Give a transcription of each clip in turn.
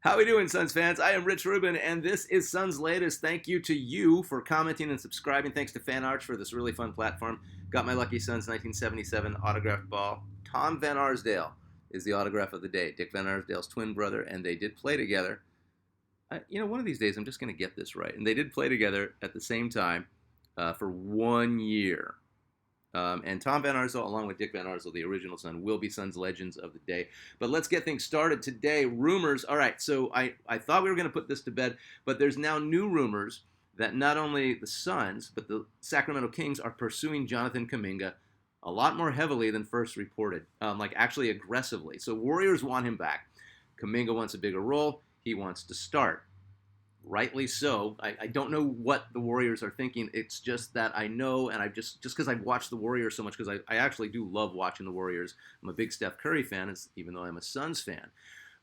How we doing, Suns fans? I am Rich Rubin, and this is Suns Latest. Thank you to you for commenting and subscribing. Thanks to Fan Arch for this really fun platform. Got my Lucky Suns 1977 autographed ball. Tom Van Arsdale is the autograph of the day. Dick Van Arsdale's twin brother, and they did play together. One of these days I'm just going to get this right. And they did play together at the same time for 1 year. And Tom Van Arsdale, along with Dick Van Arsdale, the original Sun, will be Suns legends of the day. But let's get things started today. Rumors. All right, so I thought we were going to put this to bed, but there's now new rumors that not only the Suns, but the Sacramento Kings are pursuing Jonathan Kaminga a lot more heavily than first reported, like actually aggressively. So Warriors want him back. Kaminga wants a bigger role. He wants to start. Rightly so. I don't know what the Warriors are thinking. It's just that I know, and I just because I've watched the Warriors so much, because I actually do love watching the Warriors. I'm a big Steph Curry fan, even though I'm a Suns fan.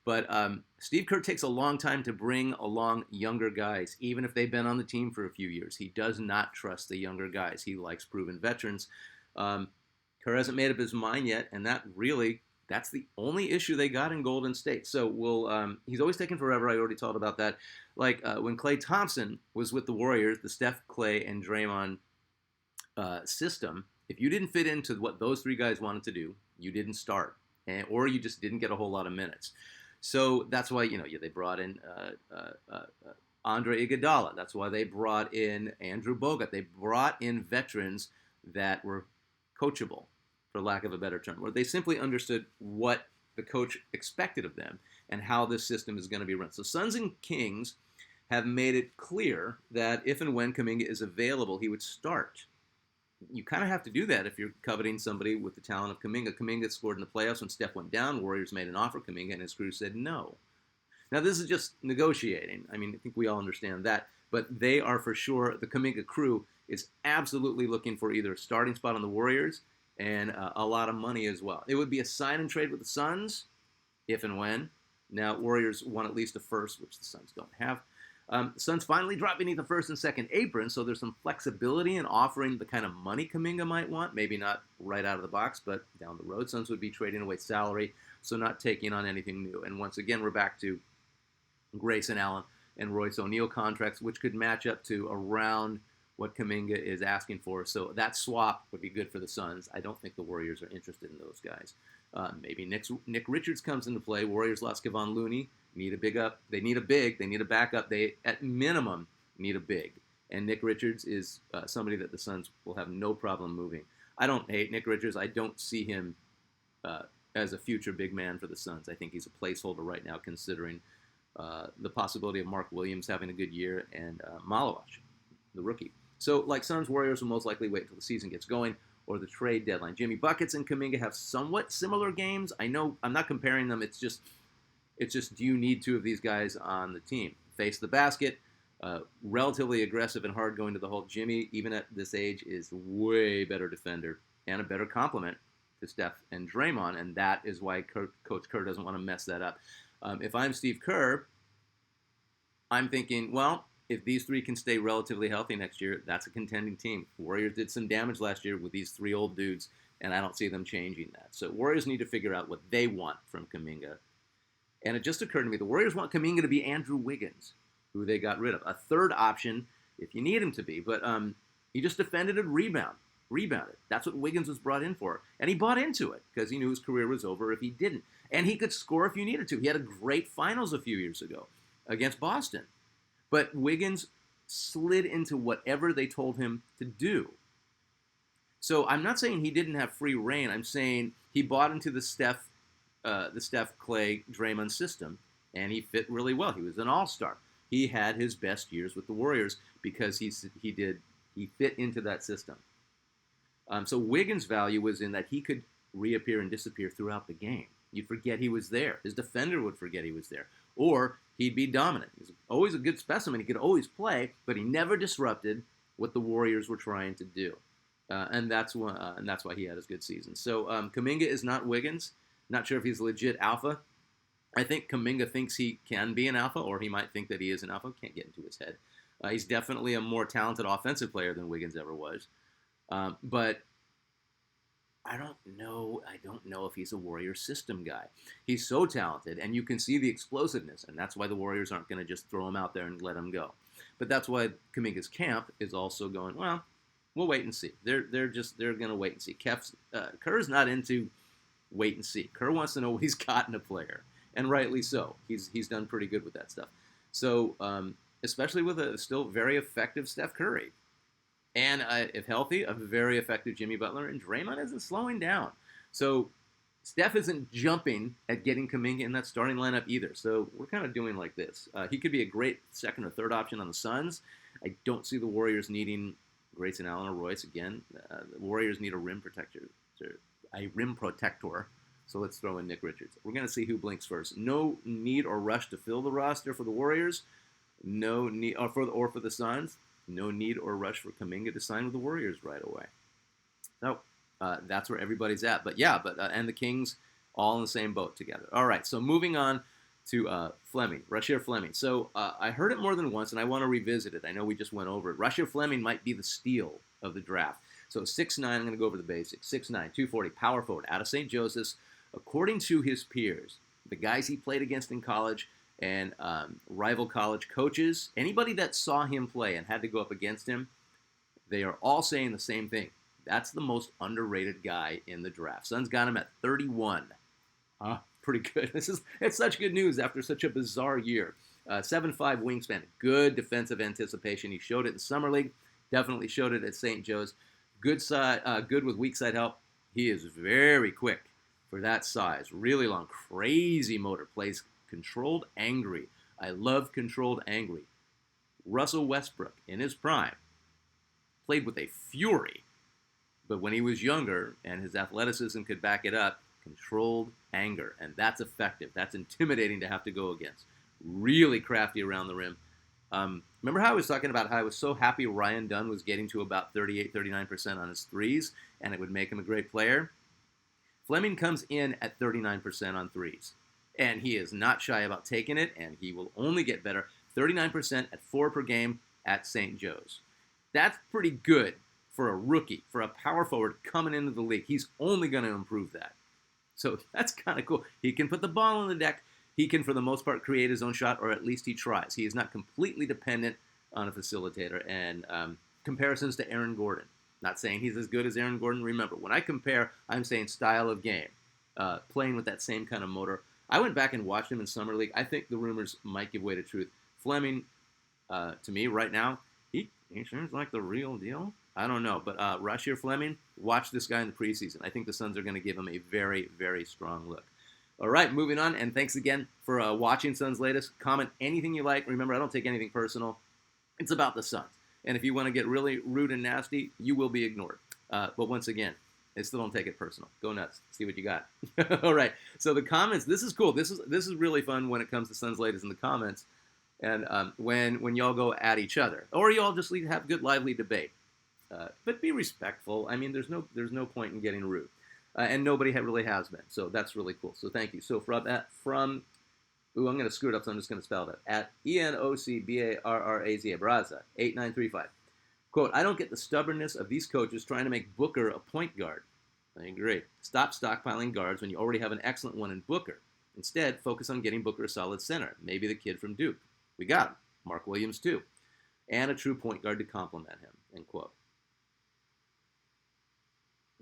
But Steve Kerr takes a long time to bring along younger guys, even if they've been on the team for a few years. He does not trust the younger guys. He likes proven veterans. Kerr hasn't made up his mind yet, and that's the only issue they got in Golden State. So he's always taking forever. I already talked about that. Like when Klay Thompson was with the Warriors, the Steph, Klay, and Draymond system, if you didn't fit into what those three guys wanted to do, you didn't start, or you just didn't get a whole lot of minutes. So that's why they brought in Andre Iguodala. That's why they brought in Andrew Bogut. They brought in veterans that were coachable, for lack of a better term, where they simply understood what the coach expected of them and how this system is going to be run. So Suns and Kings have made it clear that if and when Kaminga is available, he would start. You kind of have to do that if you're coveting somebody with the talent of Kaminga. Kaminga scored in the playoffs when Steph went down. Warriors made an offer. Kaminga and his crew said no. Now, this is just negotiating. I mean, I think we all understand that. But they are for sure, the Kaminga crew is absolutely looking for either a starting spot on the Warriors and a lot of money as well. It would be a sign and trade with the Suns, if and when. Now, Warriors want at least a first, which the Suns don't have. Suns finally dropped beneath the first and second apron, so there's some flexibility in offering the kind of money Kaminga might want. Maybe not right out of the box, but down the road. Suns would be trading away salary, so not taking on anything new. And once again, we're back to Grayson Allen and Royce O'Neal contracts, which could match up to around what Kaminga is asking for. So that swap would be good for the Suns. I don't think the Warriors are interested in those guys. Maybe Nick Richards comes into play. Warriors lost Kevon Looney. Need a big up. They need a big. They need a backup. They, at minimum, need a big. And Nick Richards is somebody that the Suns will have no problem moving. I don't hate Nick Richards. I don't see him as a future big man for the Suns. I think he's a placeholder right now, considering the possibility of Mark Williams having a good year and Malawash, the rookie. So, like Suns, Warriors will most likely wait until the season gets going or the trade deadline. Jimmy Buckets and Kaminga have somewhat similar games. I know I'm not comparing them. It's just, do you need two of these guys on the team? Face the basket, relatively aggressive and hard going to the hole. Jimmy, even at this age, is way better defender and a better complement to Steph and Draymond, and that is why Coach Kerr doesn't want to mess that up. If I'm Steve Kerr, I'm thinking, well, if these three can stay relatively healthy next year, that's a contending team. Warriors did some damage last year with these three old dudes, and I don't see them changing that. So Warriors need to figure out what they want from Kaminga. And it just occurred to me, the Warriors want Kaminga to be Andrew Wiggins, who they got rid of. A third option if you need him to be. But he just defended and rebounded. That's what Wiggins was brought in for. And he bought into it because he knew his career was over if he didn't. And he could score if you needed to. He had a great finals a few years ago against Boston. But Wiggins slid into whatever they told him to do. So I'm not saying he didn't have free reign. I'm saying he bought into the Steph, Klay, Draymond system, and he fit really well. He was an all-star. He had his best years with the Warriors because he fit into that system. So Wiggins' value was in that he could reappear and disappear throughout the game. You'd forget he was there. His defender would forget he was there. Or he'd be dominant. He was always a good specimen. He could always play, but he never disrupted what the Warriors were trying to do. And that's why he had his good season. So Kaminga is not Wiggins. Not sure if he's legit alpha. I think Kaminga thinks he can be an alpha, or he might think that he is an alpha. Can't get into his head. He's definitely a more talented offensive player than Wiggins ever was. But I don't know. I don't know if he's a Warrior system guy. He's so talented, and you can see the explosiveness, and that's why the Warriors aren't going to just throw him out there and let him go. But that's why Kaminga's camp is also going, well, we'll wait and see. They're going to wait and see. Kerr's not into wait and see. Kerr wants to know what he's got in a player, and rightly so. He's done pretty good with that stuff. So especially with a still very effective Steph Curry. And if healthy, a very effective Jimmy Butler, and Draymond isn't slowing down. So Steph isn't jumping at getting Kaminga in that starting lineup either. So we're kind of doing like this. He could be a great second or third option on the Suns. I don't see the Warriors needing Grayson Allen or Royce again. The Warriors need a rim protector. So let's throw in Nick Richards. We're going to see who blinks first. No need or rush to fill the roster for the Warriors. No need, or for the Suns. No need or rush for Kaminga to sign with the Warriors right away. So that's where everybody's at. But and the Kings all in the same boat together. All right, so moving on to Fleming, Rasheer Fleming. So I heard it more than once, and I want to revisit it. I know we just went over it. Rasheer Fleming might be the steal of the draft. So 6'9", I'm going to go over the basics. 6'9", 240, power forward, out of St. Joseph's. According to his peers, the guys he played against in college, and rival college coaches, anybody that saw him play and had to go up against him, they are all saying the same thing. That's the most underrated guy in the draft. Suns got him at 31. Pretty good. It's such good news after such a bizarre year. 7'5" wingspan, good defensive anticipation. He showed it in Summer League, definitely showed it at St. Joe's. Good with weak side help. He is very quick for that size. Really long, crazy motor. Plays controlled angry. I love controlled angry. Russell Westbrook, in his prime, played with a fury. But when he was younger and his athleticism could back it up, controlled anger. And that's effective. That's intimidating to have to go against. Really crafty around the rim. Remember how I was talking about how I was so happy Ryan Dunn was getting to about 38, 39% on his threes, and it would make him a great player? Fleming comes in at 39% on threes. And he is not shy about taking it, and he will only get better. 39% at 4 per game at St. Joe's. That's pretty good for a rookie, for a power forward coming into the league. He's only going to improve that. So that's kind of cool. He can put the ball on the deck. He can, for the most part, create his own shot, or at least he tries. He is not completely dependent on a facilitator. And comparisons to Aaron Gordon. Not saying he's as good as Aaron Gordon. Remember, when I compare, I'm saying style of game, playing with that same kind of motor. I went back and watched him in Summer League. I think the rumors might give way to truth. Fleming, to me, right now, he seems like the real deal. I don't know. But Rasheer Fleming, watch this guy in the preseason. I think the Suns are going to give him a very, very strong look. All right, moving on. And thanks again for watching Suns Latest. Comment anything you like. Remember, I don't take anything personal. It's about the Suns. And if you want to get really rude and nasty, you will be ignored. But once again, I still don't take it personal. Go nuts. See what you got. All right. So the comments. This is cool. This is really fun when it comes to Suns Latest in the comments, and when y'all go at each other, or y'all just have good lively debate. But be respectful. I mean, there's no point in getting rude, and nobody really has been. So that's really cool. So thank you. So I'm going to screw it up. So I'm just going to spell it at ENOCBARRAZA Braza 8935. Quote, I don't get the stubbornness of these coaches trying to make Booker a point guard. I agree. Stop stockpiling guards when you already have an excellent one in Booker. Instead, focus on getting Booker a solid center. Maybe the kid from Duke. We got him. Mark Williams, too. And a true point guard to complement him. End quote.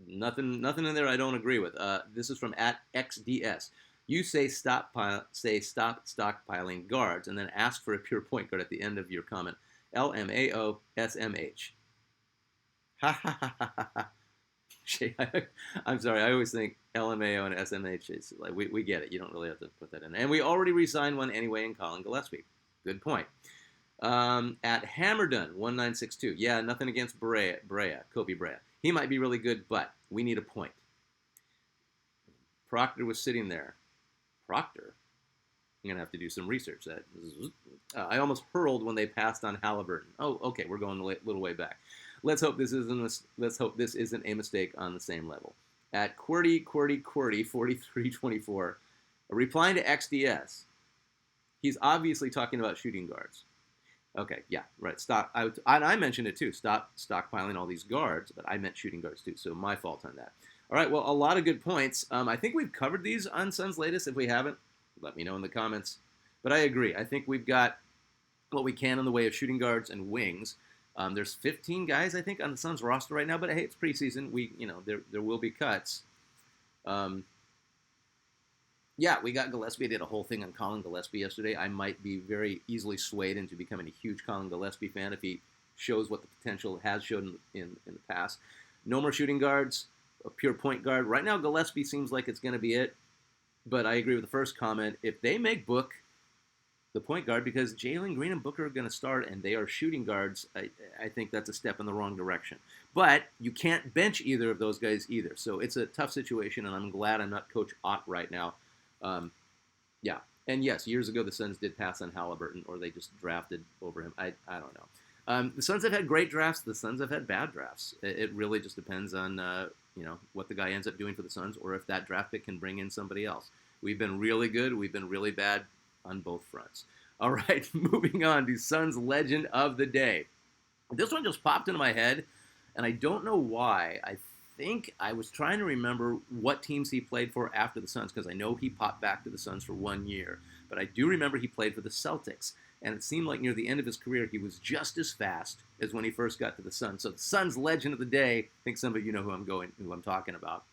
Nothing in there I don't agree with. This is from @XDS. You say stop stockpiling guards, and then ask for a pure point guard at the end of your comment. LMAO-SMH. Ha ha ha ha ha. I'm sorry, I always think LMAO and SMH is like, we get it. You don't really have to put that in. And we already re-signed one anyway in Colin Gillespie. Good point. At Hammerdon1962. Yeah, nothing against Kobe Brea. He might be really good, but we need a point. Proctor was sitting there. Proctor? I'm going to have to do some research. I almost hurled when they passed on Halliburton. Oh, okay, we're going a little way back. Let's hope this isn't a mistake on the same level. At QWERTY 4324, replying to XDS, he's obviously talking about shooting guards. Okay, yeah, right. I mentioned it too. Stop stockpiling all these guards, but I meant shooting guards too, so my fault on that. All right, well, a lot of good points. I think we've covered these on Suns Latest. If we haven't, let me know in the comments. But I agree. I think we've got what we can in the way of shooting guards and wings. There's 15 guys, I think, on the Suns roster right now. But hey, it's preseason. There will be cuts. Yeah, we got Gillespie. I did a whole thing on Colin Gillespie yesterday. I might be very easily swayed into becoming a huge Colin Gillespie fan if he shows what the potential has shown in the past. No more shooting guards, a pure point guard. Right now, Gillespie seems like it's going to be it. But I agree with the first comment. If they make Book the point guard, because Jalen Green and Booker are going to start and they are shooting guards, I think that's a step in the wrong direction. But you can't bench either of those guys either. So it's a tough situation, and I'm glad I'm not Coach Ott right now. Yeah. And yes, years ago the Suns did pass on Halliburton, or they just drafted over him. I don't know. The Suns have had great drafts. The Suns have had bad drafts. It really just depends on what the guy ends up doing for the Suns, or if that draft pick can bring in somebody else. We've been really good. We've been really bad on both fronts. All right, moving on to Suns Legend of the Day. This one just popped into my head, and I don't know why. I think I was trying to remember what teams he played for after the Suns, because I know he popped back to the Suns for 1 year. But I do remember he played for the Celtics, and it seemed like near the end of his career he was just as fast as when he first got to the Suns. So the Suns Legend of the Day, I think some of you know who I'm talking about.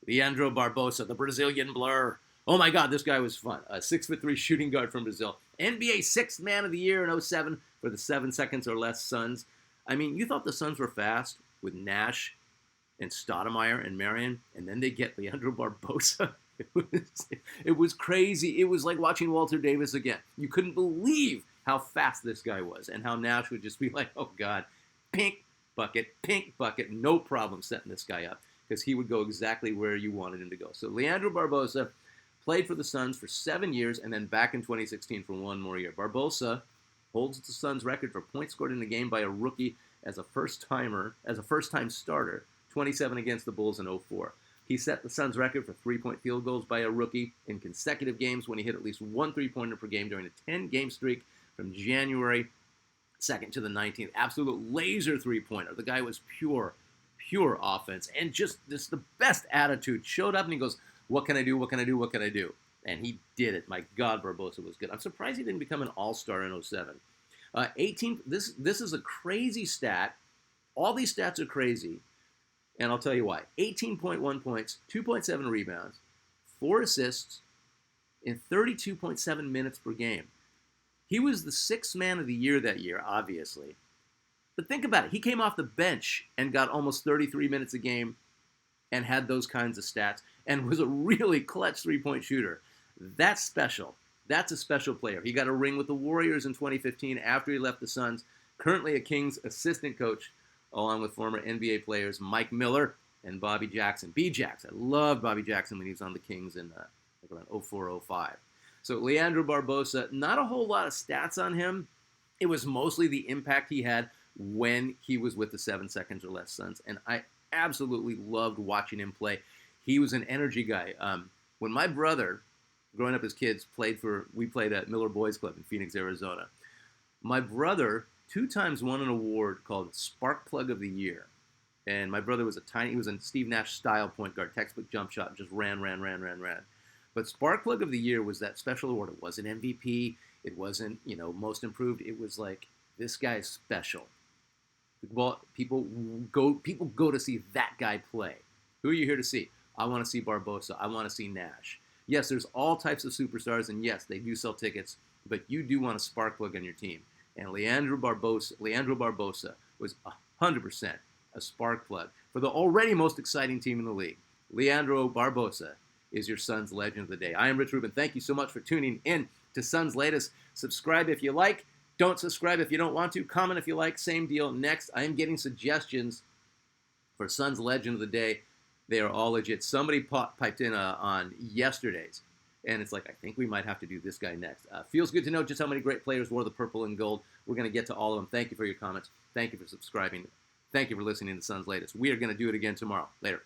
Leandro Barbosa, the Brazilian blur. Oh my God, this guy was fun. A 6'3" shooting guard from Brazil. NBA Sixth Man of the Year in 07 for the 7 seconds or less Suns. I mean, you thought the Suns were fast with Nash and Stoudemire and Marion, and then they get Leandro Barbosa. It was crazy. It was like watching Walter Davis again. You couldn't believe how fast this guy was, and how Nash would just be like, oh God, pink bucket, no problem setting this guy up, because he would go exactly where you wanted him to go. So Leandro Barbosa played for the Suns for 7 years, and then back in 2016 for 1 more year. Barbosa holds the Suns record for points scored in a game by a rookie as a first-time starter, 27 against the Bulls in 04. He set the Suns record for 3-point field goals by a rookie in consecutive games when he hit at least 1 3-pointer per game during a 10-game streak from January 2nd to the 19th. Absolute laser 3-pointer. The guy was pure offense, and just the best attitude. Showed up and he goes, what can I do? What can I do? What can I do? And he did it. My God, Barbosa was good. I'm surprised he didn't become an all-star in 07. 18. This is a crazy stat. All these stats are crazy, and I'll tell you why. 18.1 points, 2.7 rebounds, 4 assists, in 32.7 minutes per game. He was the 6th man of the year that year, obviously. But think about it. He came off the bench and got almost 33 minutes a game and had those kinds of stats and was a really clutch 3-point shooter. That's special. That's a special player. He got a ring with the Warriors in 2015 after he left the Suns. Currently a Kings assistant coach, along with former NBA players Mike Miller and Bobby Jackson. B-Jax. I loved Bobby Jackson when he was on the Kings in around 04-05. So Leandro Barbosa, not a whole lot of stats on him. It was mostly the impact he had when he was with the 7 seconds or less Suns. And I absolutely loved watching him play. He was an energy guy. When my brother, growing up as kids, we played at Miller Boys Club in Phoenix, Arizona. My brother 2 times won an award called Spark Plug of the Year. And my brother was he was a Steve Nash style point guard, textbook jump shot, just ran. But Spark Plug of the Year was that special award. It wasn't MVP. It wasn't, most improved. It was like, this guy's special. Well, people go to see that guy play. Who are you here to see? I want to see Barbosa. I want to see Nash. Yes, there's all types of superstars, and yes, they do sell tickets, but you do want a spark plug on your team. And Leandro Barbosa was 100% a spark plug for the already most exciting team in the league. Leandro Barbosa is your Suns Legend of the Day. I am Rich Rubin. Thank you so much for tuning in to Suns Latest. Subscribe if you like. Don't subscribe if you don't want to. Comment if you like. Same deal. Next, I am getting suggestions for Suns Legend of the Day. They are all legit. Somebody piped in on yesterday's, and it's like, I think we might have to do this guy next. Feels good to know just how many great players wore the purple and gold. We're going to get to all of them. Thank you for your comments. Thank you for subscribing. Thank you for listening to Suns Latest. We are going to do it again tomorrow. Later.